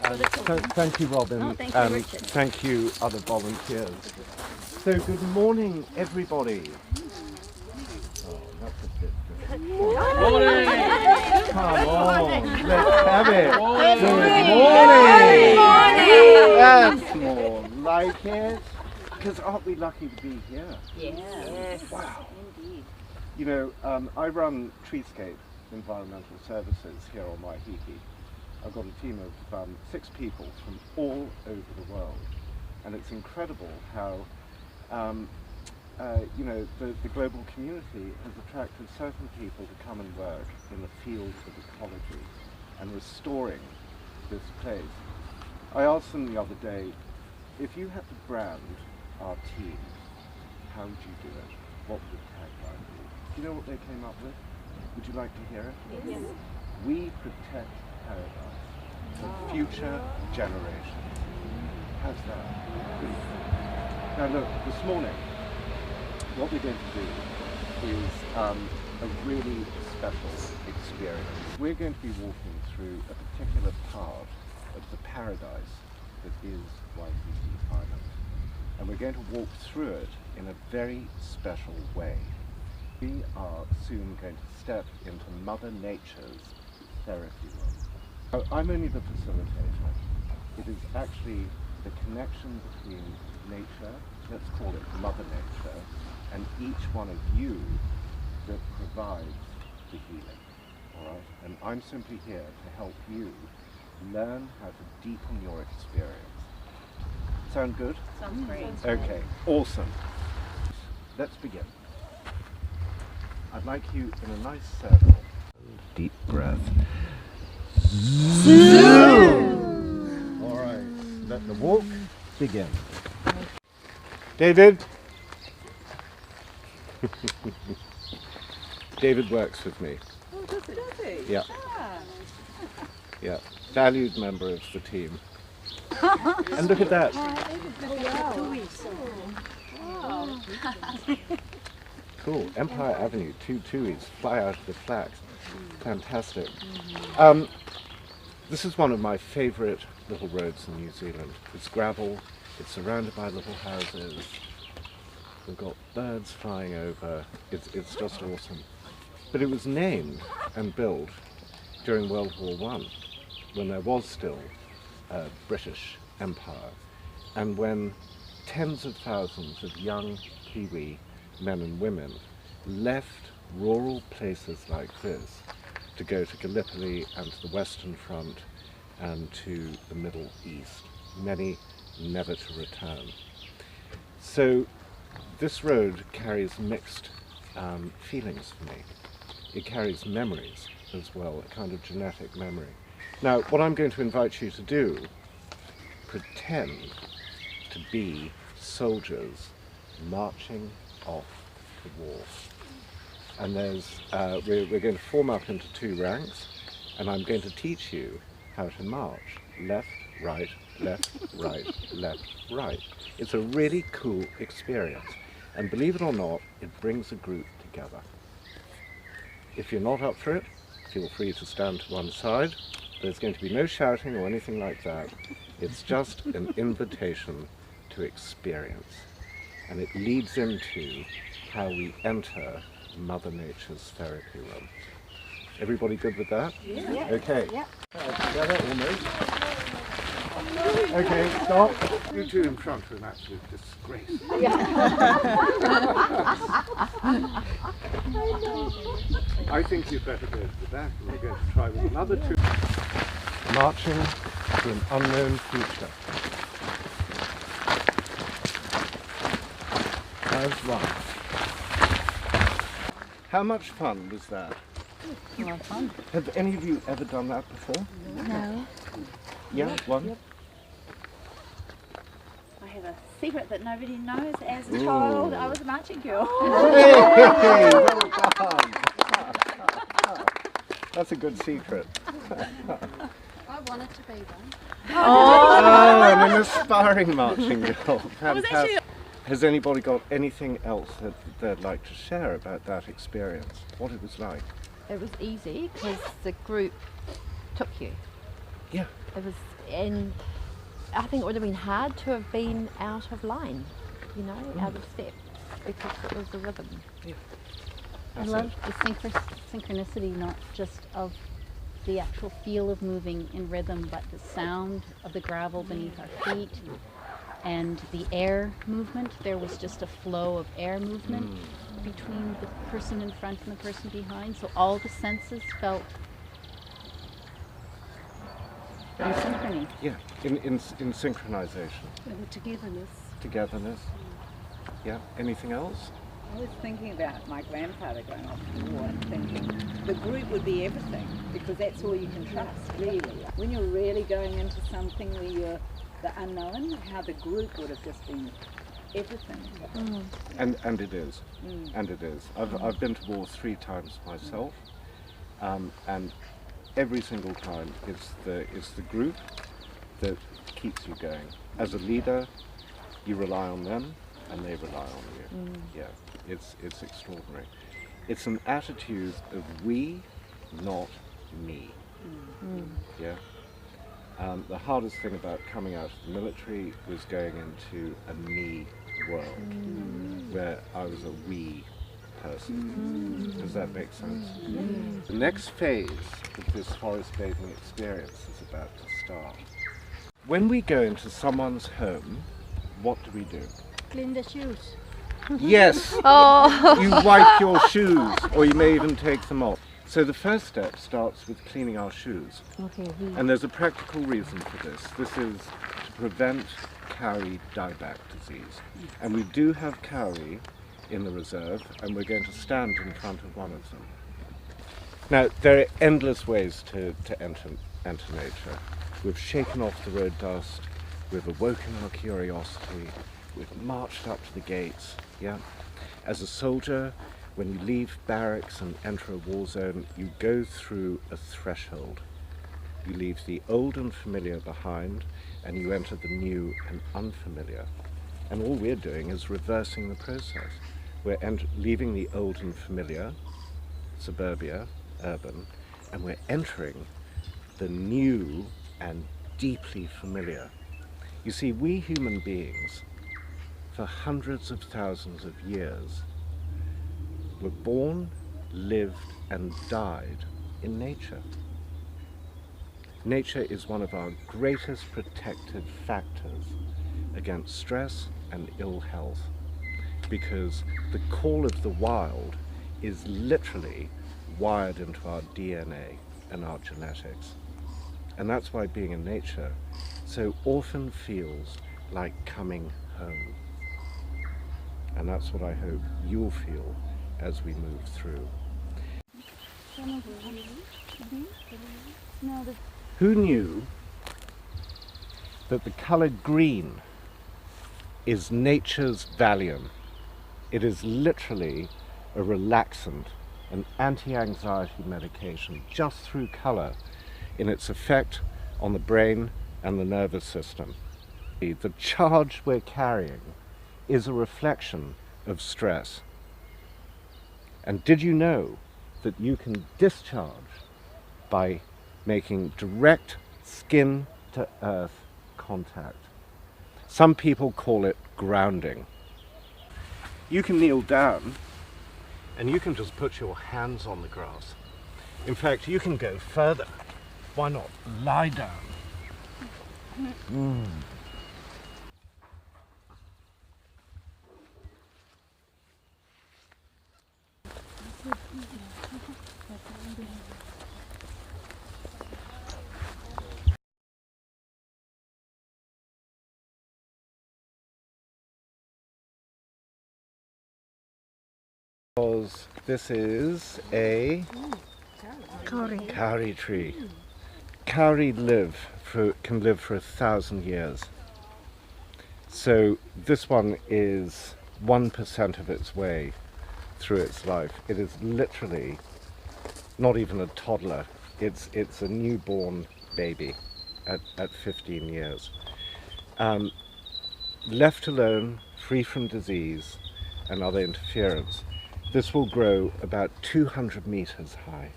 Thank you, Robin. Oh, thank you, Richard. Thank you, other volunteers. So, good morning, everybody. Oh, that's a bit different. Morning! Come on, let's have it. Good morning! That's more like it. Because aren't we lucky to be here? Yes. Wow. Indeed. You know, I run Treescape Environmental Services here on Waiheke. I've got a team of 6 people from all over the world, and it's incredible how you know, the global community has attracted certain people to come and work in the field of ecology and restoring this place. I asked them the other day, if you had to brand our team, how would you do it? What would the tagline be? Do you know what they came up with? Would you like to hear it? Yes. We protect paradise for future generations. How's that? Now look, this morning, what we're going to do is a really special experience. We're going to be walking through a particular part of the paradise that is Waiheke Island. And we're going to walk through it in a very special way. We are soon going to step into Mother Nature's therapy room. So I'm only the facilitator. It is actually the connection between nature, let's call it Mother Nature, and each one of you that provides the healing. All right? And I'm simply here to help you learn how to deepen your experience. Sound good? Sounds great. Okay, awesome. Let's begin. I'd like you in a nice circle. Deep breath. Zoom! All right, let the walk begin. David? David works with me. Oh, does he? Yeah. Ah. Yeah, valued member of the team. And look at that. Cool. Empire Avenue, 2 tuis fly out of the flags. Fantastic. This is one of my favourite little roads in New Zealand. It's gravel, it's surrounded by little houses. We've got birds flying over. It's just awesome. But it was named and built during World War I, when there was still a British Empire, and when tens of thousands of young Kiwi men and women left rural places like this to go to Gallipoli and to the Western Front and to the Middle East, many never to return. So this road carries mixed feelings for me. It carries memories as well, a kind of genetic memory. Now, what I'm going to invite you to do, pretend to be soldiers marching off the war. And there's, we're going to form up into 2 ranks, and I'm going to teach you how to march. Left, right, left, right, left, right. It's a really cool experience. And believe it or not, it brings a group together. If you're not up for it, feel free to stand to one side. There's going to be no shouting or anything like that. It's just an invitation to experience. And it leads into how we enter Mother Nature's therapy room. Everybody good with that? Yeah. Okay. Yeah. Together, almost. Okay, stop. You 2 in front are an absolute disgrace. I think you'd better go to the back, and we're going to try with another 2. Marching to an unknown future. As one. How much fun was that? A lot of fun. Have any of you ever done that before? No. Yeah, one? Yep. I have a secret that nobody knows. As a child, I was a marching girl. Hey, well done. That's a good secret. I wanted to be one. Oh, and an aspiring marching girl. Fantastic. Has anybody got anything else that they'd like to share about that experience? What it was like? It was easy because the group took you. Yeah. It was, and I think it would have been hard to have been out of line, you know, out of step, because it was a rhythm. Yeah. I love the synchronicity, not just of the actual feel of moving in rhythm, but the sound of the gravel beneath our feet and the air movement. There was just a flow of air movement between the person in front and the person behind. So all the senses felt in synchrony. Yeah, in synchronization. And togetherness. Togetherness. Yeah. Anything else? I was thinking about my grandfather going off to war and thinking the group would be everything, because that's all you can trust, really. When you're really going into something where you're the unknown, how the group would have just been everything. And it is. And it is. I've been to war 3 times myself, and every single time it's the group that keeps you going. As a leader, you rely on them, and they rely on you. Yeah, it's extraordinary. It's an attitude of we, not me. Yeah. The hardest thing about coming out of the military was going into a me world, where I was a we person. Does that make sense? The next phase of this forest bathing experience is about to start. When we go into someone's home, what do? Clean the shoes. Yes! You wipe your shoes, or you may even take them off. So the first step starts with cleaning our shoes. Okay. And there's a practical reason for this. This is to prevent kauri dieback disease. And we do have kauri in the reserve, and we're going to stand in front of one of them. Now, there are endless ways to enter nature. We've shaken off the road dust, we've awoken our curiosity, we've marched up to the gates, yeah? As a soldier, when you leave barracks and enter a war zone, you go through a threshold. You leave the old and familiar behind, and you enter the new and unfamiliar. And all we're doing is reversing the process. We're leaving the old and familiar, suburbia, urban, and we're entering the new and deeply familiar. You see, we human beings, for hundreds of thousands of years, were born, lived, and died in nature. Nature is one of our greatest protective factors against stress and ill health, because the call of the wild is literally wired into our DNA and our genetics. And that's why being in nature so often feels like coming home. And that's what I hope you'll feel as we move through. Who knew that the colour green is nature's Valium? It is literally a relaxant, an anti-anxiety medication, just through colour in its effect on the brain and the nervous system. The charge we're carrying is a reflection of stress. And did you know that you can discharge by making direct skin to earth contact? Some people call it grounding. You can kneel down and you can just put your hands on the grass. In fact, you can go further. Why not lie down? Because this is a kauri tree. Kauri can live for 1,000 years. So this one is 1% of its way through its life. It is literally not even a toddler. It's a newborn baby at 15 years. Left alone, free from disease and other interference, this will grow about 200 meters high.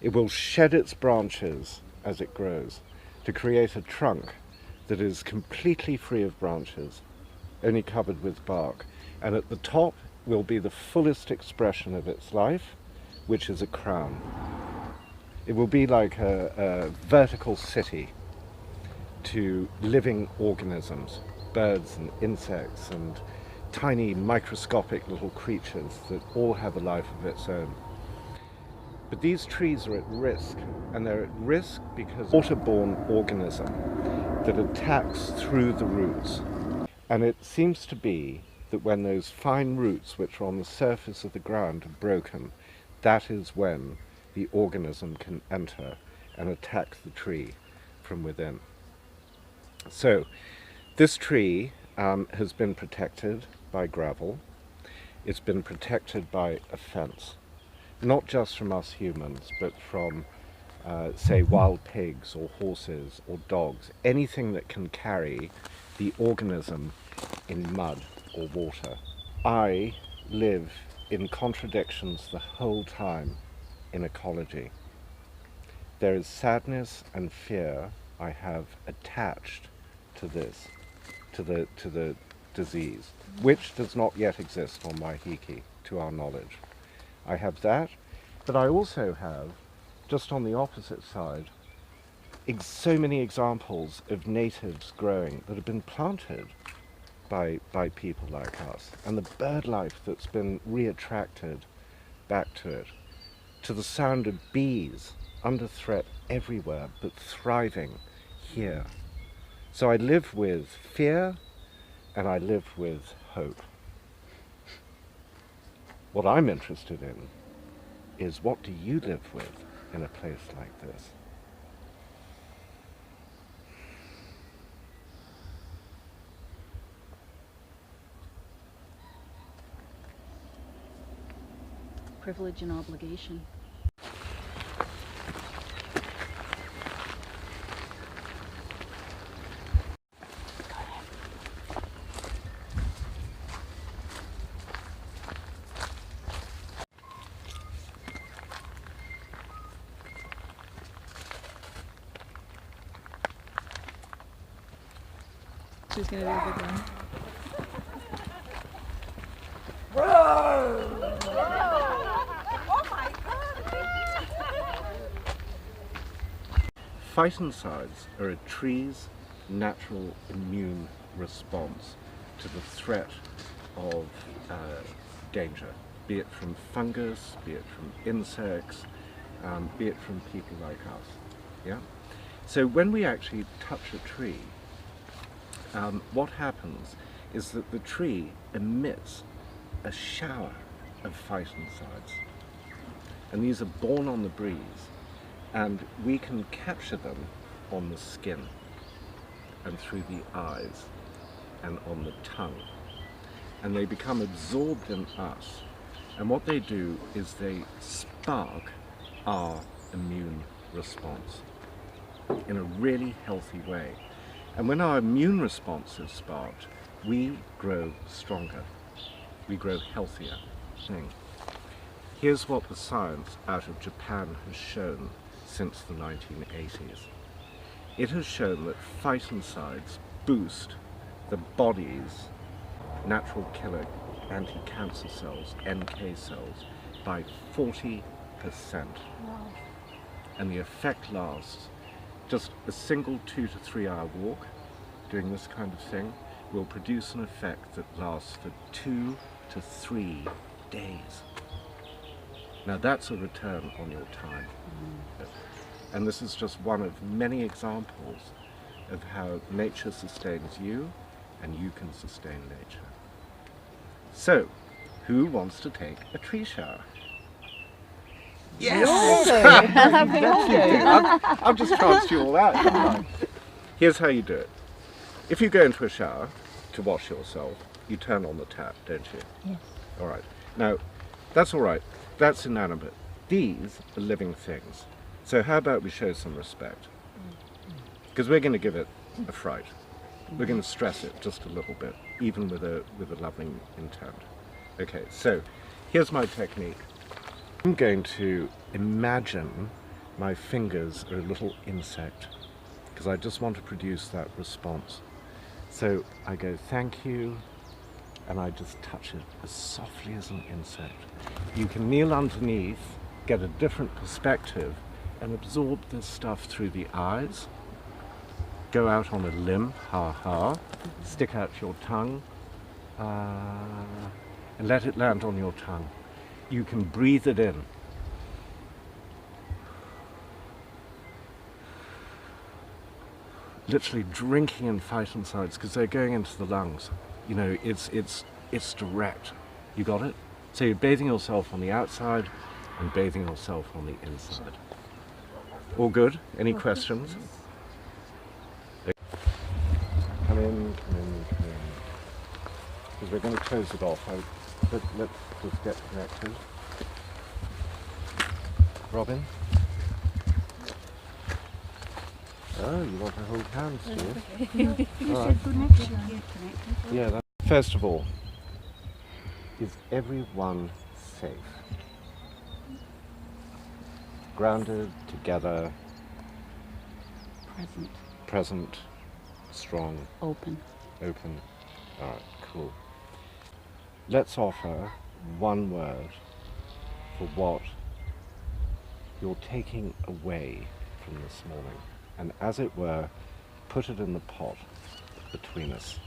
It will shed its branches as it grows to create a trunk that is completely free of branches, only covered with bark. And at the top will be the fullest expression of its life, which is a crown. It will be like a vertical city to living organisms, birds and insects and tiny microscopic little creatures that all have a life of its own. But these trees are at risk, and they're at risk because waterborne organism that attacks through the roots. And it seems to be that when those fine roots which are on the surface of the ground are broken, that is when the organism can enter and attack the tree from within. So this tree has been protected by gravel. It's been protected by a fence, not just from us humans, but from say wild pigs or horses or dogs, anything that can carry the organism in mud or water. I live in contradictions the whole time in ecology. There is sadness and fear I have attached to this, to the disease, which does not yet exist on Waiheke, to our knowledge. I have that, but I also have, just on the opposite side, so many examples of natives growing that have been planted by people like us, and the bird life that's been reattracted back to it, to the sound of bees under threat everywhere, but thriving here. So I live with fear and I live with hope. What I'm interested in is, what do you live with in a place like this? Privilege and obligation. She's gonna do a good one. Phytoncides are a tree's natural immune response to the threat of danger, be it from fungus, be it from insects, be it from people like us. Yeah? So when we actually touch a tree, what happens is that the tree emits a shower of phytoncides, and these are born on the breeze, and we can capture them on the skin and through the eyes and on the tongue, and they become absorbed in us, and what they do is they spark our immune response in a really healthy way. And when our immune response is sparked, we grow stronger, we grow healthier. Here's what the science out of Japan has shown since the 1980s. It has shown that phytoncides boost the body's natural killer anti-cancer cells, NK cells, by 40%. Wow. And the effect lasts. Just a single 2 to 3 hour walk doing this kind of thing will produce an effect that lasts for 2 to 3 days. Now that's a return on your time. And this is just one of many examples of how nature sustains you and you can sustain nature. So, who wants to take a tree shower? Yes! I've just chanced you all out, haven't I? Here's how you do it. If you go into a shower to wash yourself, you turn on the tap, don't you? Yes. All right. Now, that's all right. That's inanimate. These are living things. So how about we show some respect? Because we're going to give it a fright. We're going to stress it just a little bit, even with a loving intent. Okay, so here's my technique. I'm going to imagine my fingers are a little insect because I just want to produce that response. So I go, thank you, and I just touch it as softly as an insect. You can kneel underneath, get a different perspective, and absorb this stuff through the eyes. Go out on a limb, ha ha, stick out your tongue, and let it land on your tongue. You can breathe it in. Literally drinking in phytoncides because they're going into the lungs. You know, it's direct. You got it? So you're bathing yourself on the outside and bathing yourself on the inside. All good? Any questions? Come in. Because we're going to close it off. Let's just get connected. Robin? Oh, you want to hold hands, do you? You All said connection. Yeah, first of all, is everyone safe? Grounded, together, present, strong, Open. open. All right, cool. Let's offer one word for what you're taking away from this morning, and as it were, put it in the pot between us.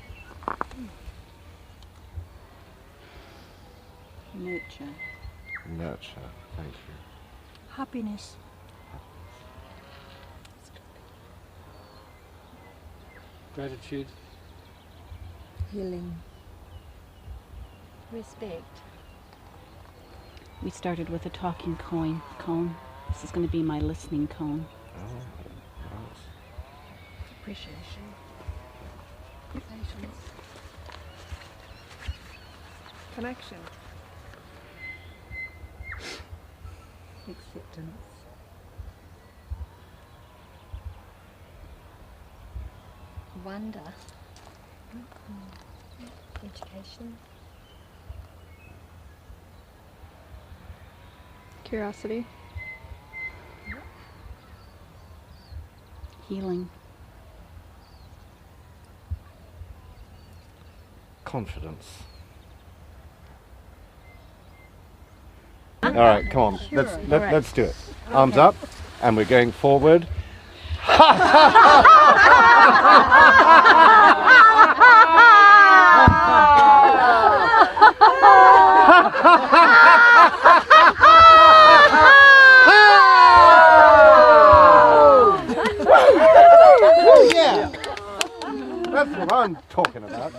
Nurture. Nurture, thank you. Happiness. Gratitude. Healing. Respect. We started with a talking cone. This is going to be my listening cone. Oh, nice. Appreciation. Patience. Connection. Acceptance. Wonder. Education. Curiosity. Healing. Confidence. All right, come on. Let's do it. Arms up, and we're going forward. Yeah, that's what I'm talking about.